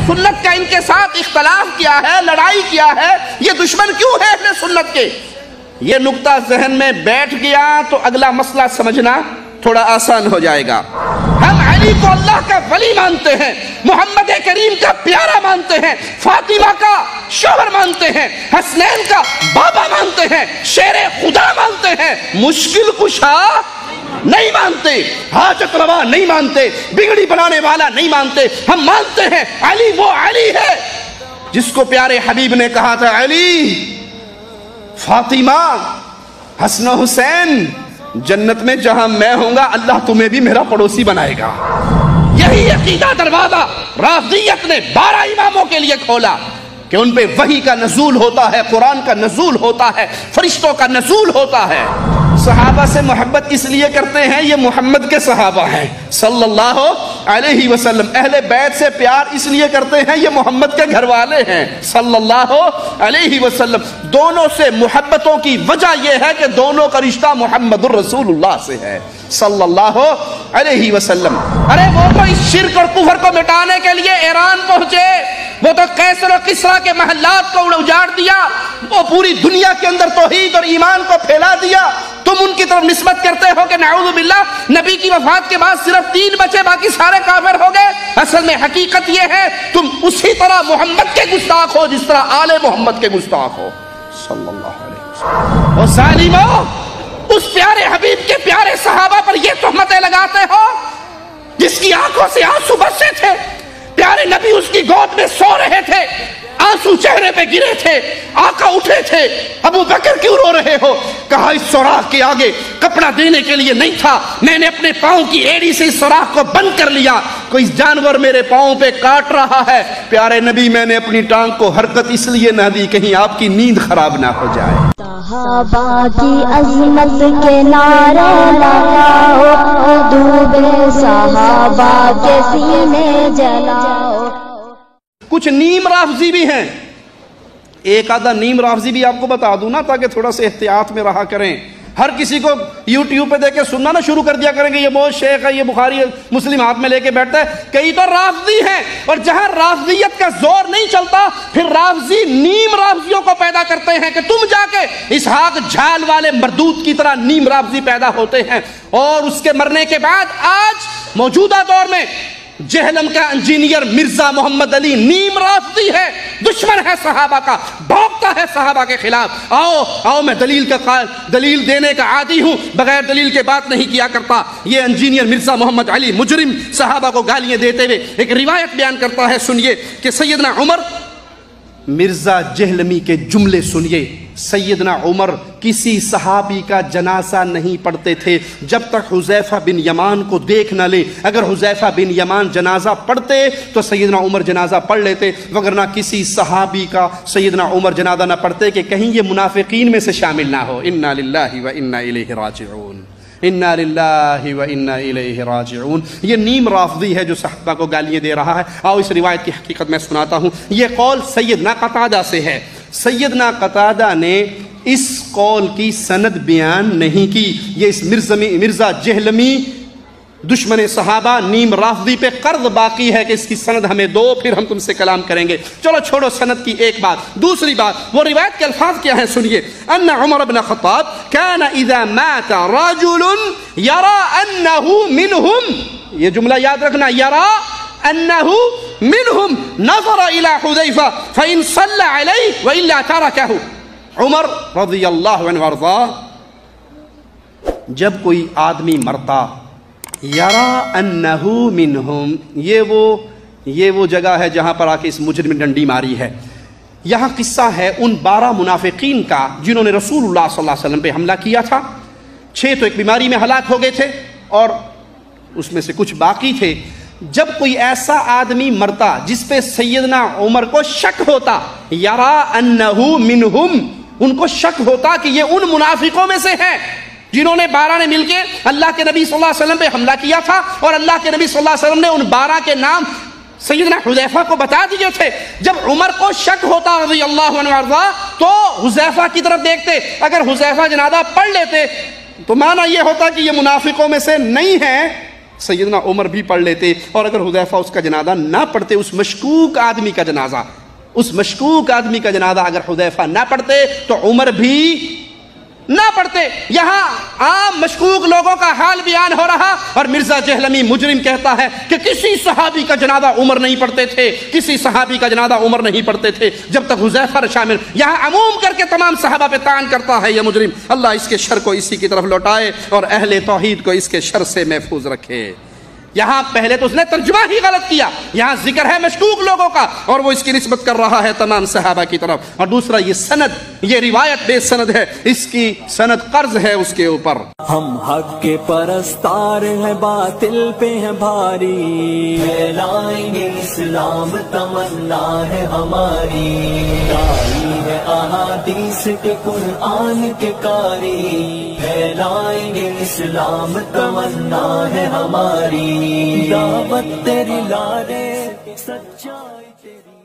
سنت کا ان کے ساتھ اختلاف کیا ہے، لڑائی کیا ہے، یہ دشمن کیوں ہے اہل سنت کے؟ یہ نقطہ ذہن میں بیٹھ گیا تو اگلا مسئلہ سمجھنا تھوڑا آسان ہو جائے گا۔ ہم علی کو اللہ کا ولی مانتے ہیں، محمد کریم کا پیارا مانتے ہیں، فاطمہ کا شوہر مانتے ہیں، حسنین کا بابا مانتے ہیں، شیر خدا مانتے ہیں، مشکل کشا نہیں مانتے، حاجت روا نہیں مانتے، بگڑی بنانے والا نہیں مانتے۔ ہم مانتے ہیں علی وہ علی ہے جس کو پیارے حبیب نے کہا تھا، علی، فاطمہ، حسن و حسین، جنت میں جہاں میں ہوں گا اللہ تمہیں بھی میرا پڑوسی بنائے گا۔ یہی عقیدہ دروازہ رافضیت نے 12 اماموں کے لیے کھولا کہ ان پہ وحی کا نزول ہوتا ہے، قرآن کا نزول ہوتا ہے، فرشتوں کا نزول ہوتا ہے۔ صحابہ سے محبت اس لیے کرتے ہیں، یہ محمد کے صحابہ ہیں صلی اللہ علیہ وسلم۔ اہل بیت سے پیار اس لیے کرتے ہیں، یہ محمد کے گھر والے ہیں صلی اللہ علیہ وسلم۔ دونوں سے محبتوں کی وجہ یہ ہے کہ دونوں کا رشتہ محمد الرسول اللہ سے ہے صلی اللہ علیہ وسلم۔ ارے وہ تو اس شرک اور کفر کو مٹانے کے لیے ایران پہنچے، وہ تو قیصر و کسریٰ کے محلات کو اجاڑ دیا، وہ پوری دنیا کے اندر توحید اور ایمان کو پھیلا دیا۔ تم ان کی طرف نسبت کرتے ہو کہ نعوذ باللہ نبی کی وفات کے بعد صرف 3 بچے، باقی سارے کافر ہو گئے۔ اصل میں حقیقت یہ ہے تم اسی طرح محمد کے گستاخ ہو جس طرح آل محمد کے گستاخ ہو صلی اللہ علیہ وسلم۔ اور ظالمو، اس پیارے حبیب کے پیارے صحابہ پر یہ تہمتیں لگاتے ہو جس کی آنکھوں سے آنسو برسے تھے، پیارے نبی اس کی گود میں سو رہے تھے، آنسو چہرے پہ گرے تھے، آقا اٹھے تھے، ابو بکر کیوں رو رہے ہو؟ کہا اس سوراخ کے آگے کپڑا دینے کے لیے نہیں تھا، میں نے اپنے پاؤں کی ایڑی سے اس سوراخ کو بند کر لیا، کوئی جانور میرے پاؤں پہ کاٹ رہا ہے، پیارے نبی میں نے اپنی ٹانگ کو حرکت اس لیے نہ دی کہیں آپ کی نیند خراب نہ ہو جائے۔ صحابہ کی عظمت کے نعرے لگاؤ، حدود صحابہ کے سینے جلاؤ۔ کچھ نیم رافضی بھی ہیں، ایک آدھا نیم رافضی بھی آپ کو بتا دوں نا تاکہ تھوڑا سے احتیاط میں رہا کریں۔ ہر کسی کو یوٹیوب پہ دیکھ کے سننا نہ شروع کر دیا کریں کہ یہ بہت شیخ ہے، یہ بخاری مسلم ہاتھ میں لے کے بیٹھتا ہے۔ کئی تو رافضی ہیں، اور جہاں رافضیت کا زور نہیں چلتا پھر رافضی نیم رافضیوں کو پیدا کرتے ہیں کہ تم جا کے اسحاق جھال والے مردود کی طرح نیم رافضی پیدا ہوتے ہیں۔ اور اس کے مرنے کے بعد آج موجودہ دور میں جہلم کا انجینئر مرزا محمد علی نیم رافضی ہے، دشمن ہے صحابہ کا، بھونکتا ہے صحابہ کے خلاف۔ آؤ میں دلیل دینے کا عادی ہوں، بغیر دلیل کے بات نہیں کیا کرتا۔ یہ انجینئر مرزا محمد علی مجرم صحابہ کو گالیاں دیتے ہوئے ایک روایت بیان کرتا ہے، سنیے کہ سیدنا عمر، مرزا جہلمی کے جملے سنیے، سیدنا عمر کسی صحابی کا جنازہ نہیں پڑھتے تھے جب تک حذیفہ بن یمان کو دیکھ نہ لے۔ اگر حذیفہ بن یمان جنازہ پڑھتے تو سیدنا عمر جنازہ پڑھ لیتے، وگرنہ کسی صحابی کا سیدنا عمر جنازہ نہ پڑھتے کہ کہیں یہ منافقین میں سے شامل نہ ہو۔ انا للہ و انا الیہ راجعون، انا للہ و انا الیہ راجعون۔ یہ نیم رافضی ہے جو صحابہ کو گالیاں دے رہا ہے۔ آؤ اس روایت کی حقیقت میں سناتا ہوں۔ یہ قول سیدنا قتادہ سے ہے۔ سیدنا قتادہ نے اس قول کی سند بیان نہیں کی، یہ اس مرزا جہلمی دشمن صحابہ نیم رافضی پہ قرض باقی ہے کہ اس کی سند ہمیں دو، پھر ہم تم سے کلام کریں گے۔ چلو چھوڑو سند کی ایک بات، دوسری بات وہ روایت کے الفاظ کیا ہیں سنیے۔ ان عمر بن خطاب كان اذا مات رجل يرى انه منهم، یہ جملہ یاد رکھنا، يرى انه منهم نظر الى حذیفہ فان صلى عليه والا تركه۔ عمر رضی اللہ عنہ وارضاہ جب کوئی آدمی مرتا، یرا انہ منہم، یہ وہ جگہ ہے جہاں پر آ کے اس مجرم نے ڈنڈی ماری ہے۔ یہاں قصہ ہے ان 12 منافقین کا جنہوں نے رسول اللہ صلی اللہ علیہ وسلم پہ حملہ کیا تھا۔ 6 تو ایک بیماری میں ہلاک ہو گئے تھے اور اس میں سے کچھ باقی تھے۔ جب کوئی ایسا آدمی مرتا جس پہ سیدنا عمر کو شک ہوتا، یرا انہ منہم، ان کو شک ہوتا کہ یہ ان منافقوں میں سے ہے جنہوں نے 12 نے مل کے اللہ کے نبی صلی اللہ علیہ وسلم پہ حملہ کیا تھا، اور اللہ کے نبی صلی اللہ علیہ وسلم نے ان 12 کے نام سیدنا حذیفہ کو بتا دیے تھے۔ جب عمر کو شک ہوتا رضی اللہ عنہ وارضا تو حذیفہ کی طرف دیکھتے، اگر حذیفہ جنازہ پڑھ لیتے تو معنی یہ ہوتا کہ یہ منافقوں میں سے نہیں ہے، سیدنا عمر بھی پڑھ لیتے، اور اگر حذیفہ اس کا جنازہ نہ پڑھتے، اس مشکوک آدمی کا جنازہ اگر حذیفہ نہ پڑھتے تو عمر بھی نہ پڑھتے۔ یہاں عام مشکوک لوگوں کا حال بیان ہو رہا، اور مرزا جہلمی مجرم کہتا ہے کہ کسی صحابی کا جنازہ عمر نہیں پڑھتے تھے، جب تک حذیفہ شامل۔ یہاں عموم کر کے تمام صحابہ پہ طعن کرتا ہے یہ مجرم۔ اللہ اس کے شر کو اسی کی طرف لوٹائے اور اہل توحید کو اس کے شر سے محفوظ رکھے۔ یہاں پہلے تو اس نے ترجمہ ہی غلط کیا، یہاں ذکر ہے مشکوک لوگوں کا اور وہ اس کی نسبت کر رہا ہے تمام صحابہ کی طرف۔ اور دوسرا یہ سند، یہ روایت بے سند ہے، اس کی سند قرض ہے اس کے اوپر۔ ہم حق کے پرستار ہیں، باطل پہ ہیں بھاری، پھیلائیں گے اسلام تمنا ہے ہماری، داعی ہے احادیث کے قرآن کے قاری، پھیلائیں گے اسلام تمنا ہے ہماری، دعوت تیری لارے سچائی تیری۔